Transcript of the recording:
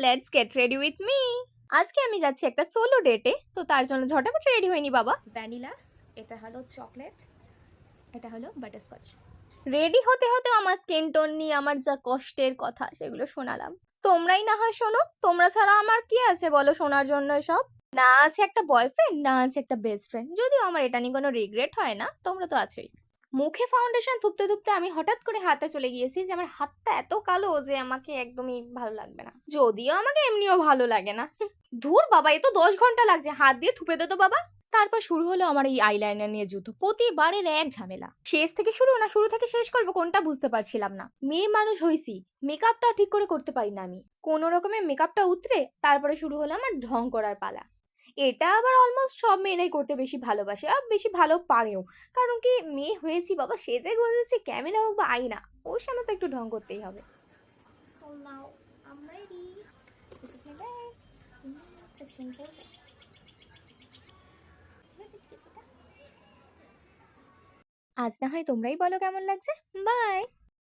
Let's get ready with me. আজকে আমি যাচ্ছি একটা সোলো ডেটে, তো তার জন্য ঝটাপট রেডি হয়নি বাবা। ভ্যানিলা, এটা হলো চকলেট, এটা হলো বাটারস্কচ। রেডি হতে হতে আমার স্কিন টোন নিয়ে আমার যা কষ্টের কথা সেগুলো শোনালাম। তোমরাই না হয় শোনো, তোমরা ছাড়া আমার কি আছে বলো শোনার জন্য সব। না আছে একটা বয়ফ্রেন্ড, না আছে একটা বেস্ট ফ্রেন্ড, যদিও আমার এটা নিয়ে কোনো রিগ্রেট হয় না, তোমরা তো আছোই। মুখে ফাউন্ডেশন থুপতে থুপতে আমি হঠাৎ করে হাতে চলে গিয়েছি যে আমার হাতটা এত কালো যে আমাকে একদমই ভালো লাগবে না, যদিও আমাকে এমনিও ভালো লাগে না। ধুর বাবা, এ তো 10 ঘন্টা লাগছে, হাত দিয়ে থুপে দে তো বাবা। তারপর শুরু হলো আমার এই আইলাইনার নিয়ে যুদ্ধ। প্রতিবারের এক ঝামেলা, শেষ থেকে শুরু না শুরু থেকে শেষ করবো কোনটা বুঝতে পারছিলাম না। মেয়ে মানুষ হইছি, মেকআপটা ঠিক করে করতে পারি না আমি। কোনো রকমের মেকআপটা উতরে তারপরে শুরু হলো আমার ঢং করার পালা। এটা আবার অলমোস্ট সব মেয়েরাই করতে বেশি ভালোবাসে আর বেশি ভালো পারেও, কারণ কি মেয়ে হয়েছি বাবা, সেজে গুজেছি, ক্যামেরা হোক বা আয়না, ওর সামনে তো একটু ঢং করতেই হবে। So now I'm ready. This is my bag. It's simple. আজ না হয় তোমরাই বলো কেমন লাগছে। বাই।